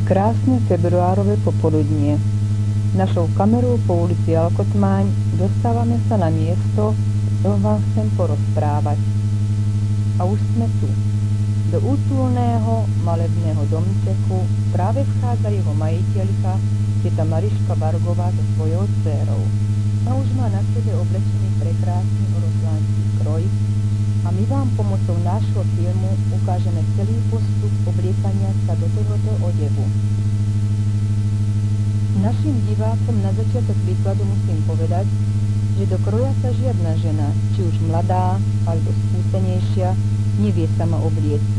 Krásne februárové popoludnie. Našou kamerou po ulici Alkotmáň dostávame sa na miesto, čo vám chcem porozprávať. A už sme tu. Do útulného, malebného domčeku práve vchádza jeho majiteľka, teta Mariška Bargová so svojou dcérou. A už má na sebe oblečený prekrásny oroslánsky kroj a my vám pomocou nášho filmu ukážeme celý postup obliekania sa do tohoto odevu. Našim divákom na začiatok výkladu musím povedať, že do kroja sa žiadna žena, či už mladá alebo skúsenejšia, nevie sama obliecť.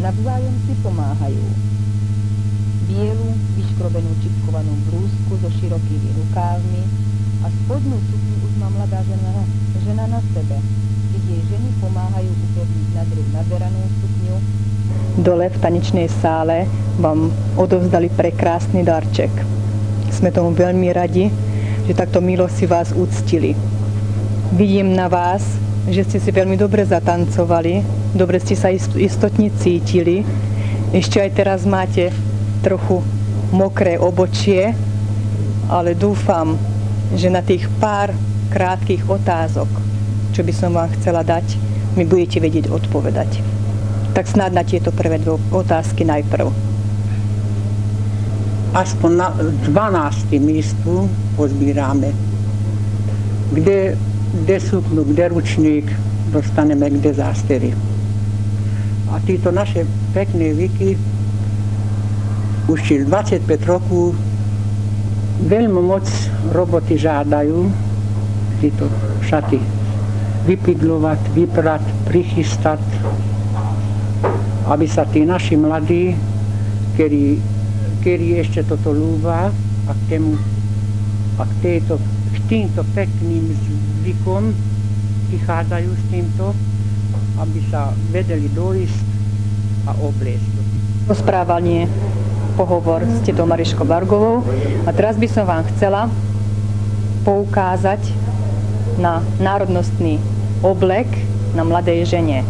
Navzájom si pomáhajú. Bielu, vyškrobenú čipkovanú blúzku so širokými rukávmi a spodnú sukňu už má mladá žena na sebe, keď jej ženy pomáhajú upevniť na druh naberanú sukňu. Dole v tanečnej sále vám odovzdali prekrásny darček. Sme tomu veľmi radi, že takto milo si vás uctili. Vidím na vás, že ste si veľmi dobre zatancovali, dobre ste sa istotne cítili. Ešte aj teraz máte trochu mokré obočie, ale dúfam, že na tých pár krátkych otázok, čo by som vám chcela dať, mi budete vedieť odpovedať. Tak snáď na tieto prvé dve otázky najprv. Aspoň na 12. místu pozbíráme. Kde suknu, kde ručník, dostaneme kde zástery. A títo naše pekné Viky už 25 rokov veľmi moc roboty žádajú títo šaty vypidlovať, vyprať, prichystať, aby sa tí naši mladí, ktorí ešte toto ľúba a k týmto pekným zvykom prichádzajú s týmto, aby sa vedeli dojsť a obliecť. Rozprávanie, pohovor s tetou Mariškou Bargovou. A teraz by som vám chcela poukázať na národnostný oblek na mladej žene.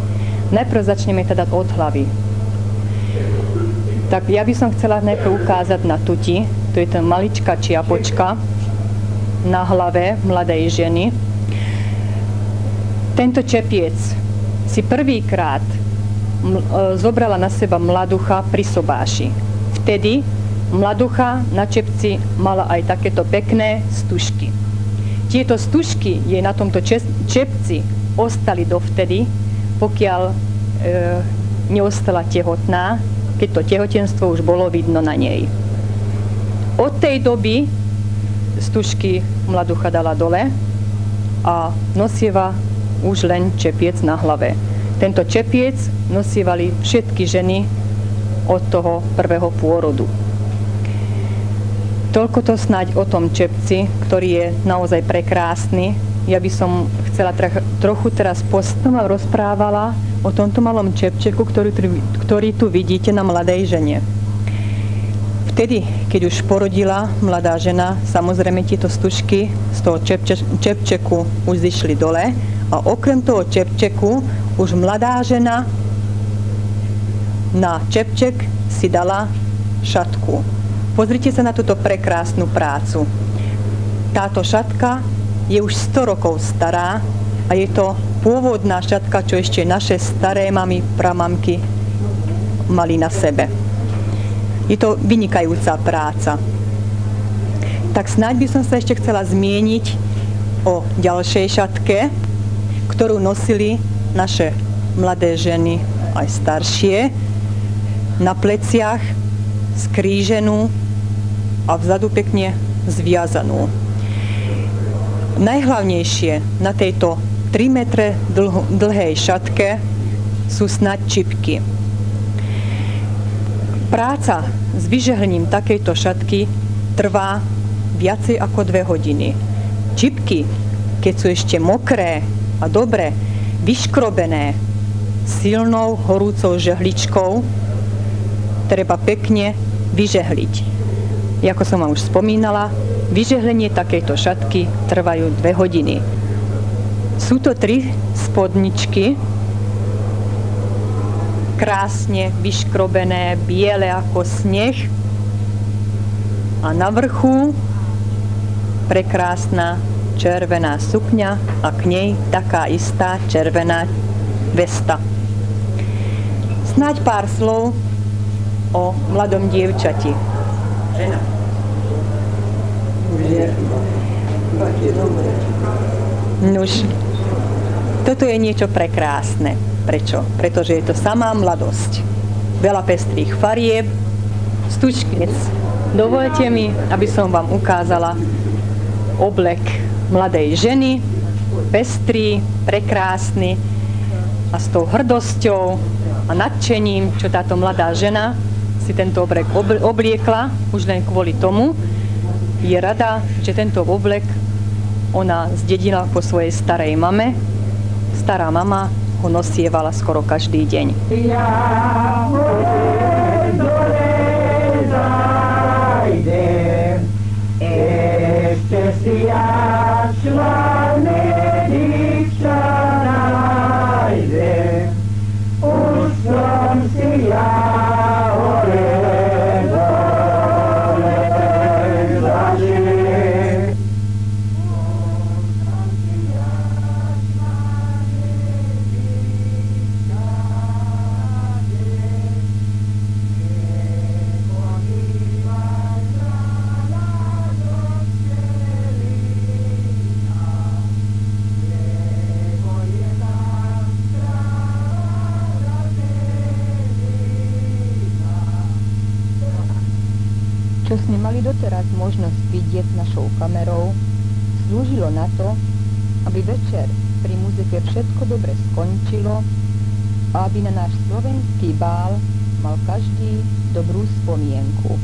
Najprv začneme teda od hlavy. Tak ja by som chcela najprv ukázať na tuti, to je tá maličká čiapočka na hlave mladej ženy. Tento čepiec si prvýkrát zobrala na seba mladucha pri sobáši. Vtedy mladucha na čepci mala aj takéto pekné stužky. Tieto stužky jej na tomto čepci ostali dovtedy, pokiaľ neostala tehotná, keď to tehotenstvo už bolo vidno na nej. Od tej doby stužky mladucha dala dole a nosieva už len čepiec na hlave. Tento čepiec nosievali všetky ženy od toho prvého pôrodu. Toľko to snáď o tom čepci, ktorý je naozaj prekrásny. Ja by som chcela trochu teraz postupne rozprávala o tomto malom čepčeku, ktorý tu vidíte na mladej žene. Vtedy, keď už porodila mladá žena, samozrejme tieto stužky z toho čepčeku už zišli dole a okrem toho čepčeku už mladá žena na čepček si dala šatku. Pozrite sa na túto prekrásnu prácu. Táto šatka je už 100 rokov stará a je to pôvodná šatka, čo ešte naše staré mamy, pramamky mali na sebe. Je to vynikajúca práca. Tak snáď by som sa ešte chcela zmieniť o ďalšej šatke, ktorú nosili naše mladé ženy, aj staršie, na pleciach skríženú a vzadu pekne zviazanú. Najhlavnejšie na tejto 3 metre dlhej šatke sú snáď čipky. Práca s vyžehlením takejto šatky trvá viacej ako 2 hodiny. Čipky, keď sú ešte mokré a dobre vyškrobené silnou horúcou žehličkou, treba pekne vyžehliť. Ako som vám už spomínala, vyžehlenie takejto šatky trvajú 2 hodiny. Sú to 3 spodničky, krásne vyškrobené, biele ako sneh, a na vrchu prekrásna červená sukňa a k nej taká istá červená vesta. Snáď pár slov o mladom dievčati. Žena. Nuž, toto je niečo prekrásne. Prečo? Pretože je to samá mladosť. Veľa pestrých farieb, stučknec. Dovolte mi, aby som vám ukázala oblek mladej ženy, pestrý, prekrásny a s tou hrdosťou a nadšením, čo táto mladá žena si tento oblek obliekla, už len kvôli tomu, je rada, že tento oblek ona zdedila po svojej starej mame. Stará mama ho nosievala skoro každý deň. Čo sme mali doteraz možnosť vidieť našou kamerou, slúžilo na to, aby večer pri muzike všetko dobre skončilo a aby na náš slovenský bál mal každý dobrú spomienku.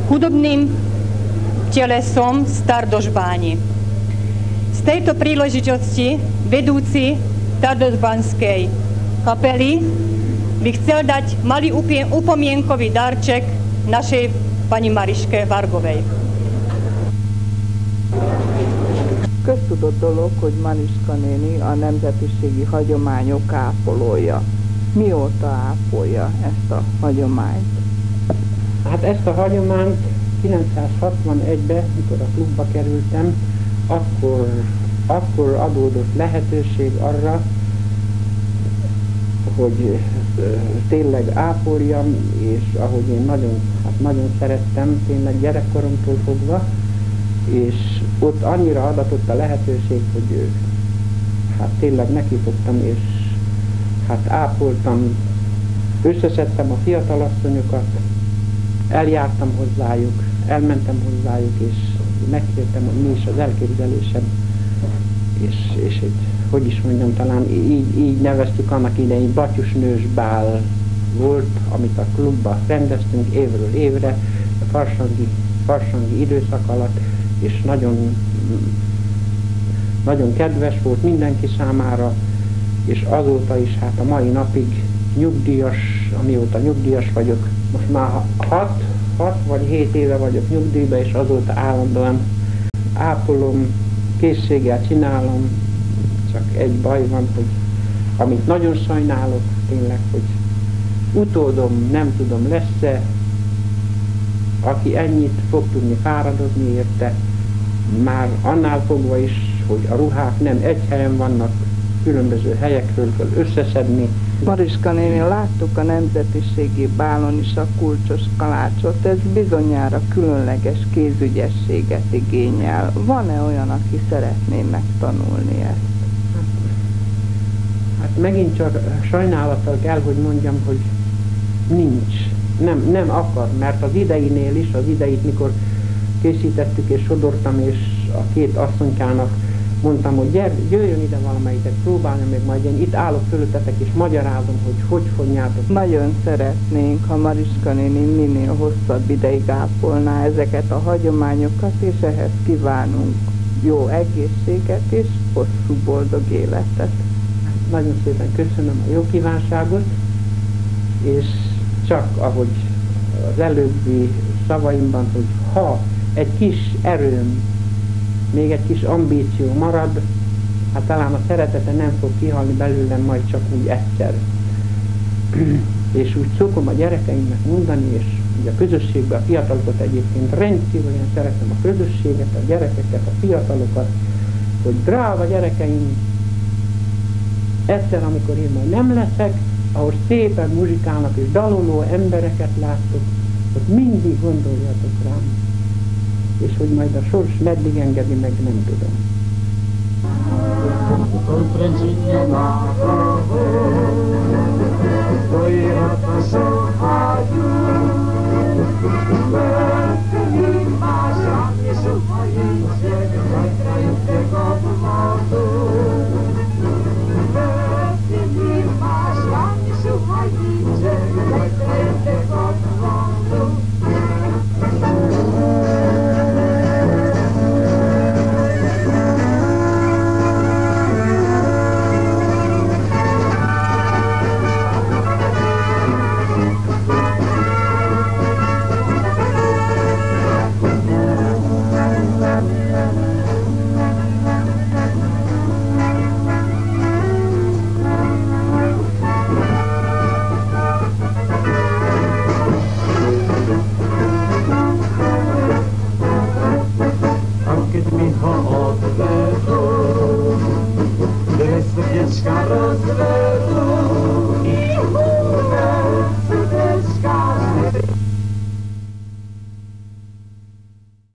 Hudobným telesom Stardožbáni. Z tejto príležitosti vedúci Stardožbanskej kapely by chcel dať malý upomienkový darček našej pani Mariške Vargovej. Köztudott dolog, hogy Mariska néni a nemzetiségi hagyományok ápolója. Mióta ápolja ezt a hagyományt? Hát ezt a hagyományt 961-ben, mikor a klubba kerültem, akkor adódott lehetőség arra, hogy tényleg ápoljam, és ahogy én nagyon szerettem, tényleg gyerekkoromtól fogva, és ott annyira adatott a lehetőség, hogy hát tényleg nekifogtam, és hát ápoltam, összeszedtem a fiatalasszonyokat, eljártam hozzájuk, elmentem hozzájuk, és megkértem, hogy mi is az elképzelésem, és hogy is mondjam, talán így neveztük annak idején, batyusnős bál volt, amit a klubban rendeztünk évről évre, a farsangi időszak alatt, és nagyon kedves volt mindenki számára, és azóta is, hát a mai napig nyugdíjas, amióta nyugdíjas vagyok, most már 6 vagy 7 éve vagyok nyugdíjban, és azóta állandóan ápolom, készséggel csinálom, csak egy baj van, hogy amit nagyon sajnálok tényleg, hogy utódom, nem tudom, lesz-e, aki ennyit fog tudni fáradozni érte, már annál fogva is, hogy a ruhák nem egy helyen vannak, különböző helyekről kell összeszedni. Mariska néni, láttuk a nemzetiségi bálon is a kulcsos kalácsot, ez bizonyára különleges kézügyességet igényel. Van-e olyan, aki szeretné megtanulni ezt? Hát megint csak sajnálattal kell, hogy mondjam, hogy nincs. Nem akar, mert az ideinél is, az ideit, mikor készítettük és sodortam, és a két asszonykának mondtam, hogy jöjjön ide valamelyiket próbálni, még majd én itt állok fölöttetek és magyarázom, hogy fogjátok. Nagyon szeretnénk, ha Mariska néni minél hosszabb ideig ápolná ezeket a hagyományokat, és ehhez kívánunk jó egészséget és hosszú boldog életet. Nagyon szépen köszönöm a jó kívánságot, és csak ahogy az előbbi szavaimban, hogy ha egy kis erőm, még egy kis ambíció marad, hát talán a szeretete nem fog kihalni belőlem majd csak úgy egyszer. És úgy szokom a gyerekeimnek mondani, és ugye a közösségben a fiatalokat egyébként rendkívül szeretem a közösséget, a gyerekeket, a fiatalokat, hogy drága gyerekeim, egyszer, amikor én majd nem leszek, ahol szépen muzsikálnak és daloló embereket láttok, hogy mindig gondoljatok rám, és hogy majd a sors meddig engedi meg, nem tudom.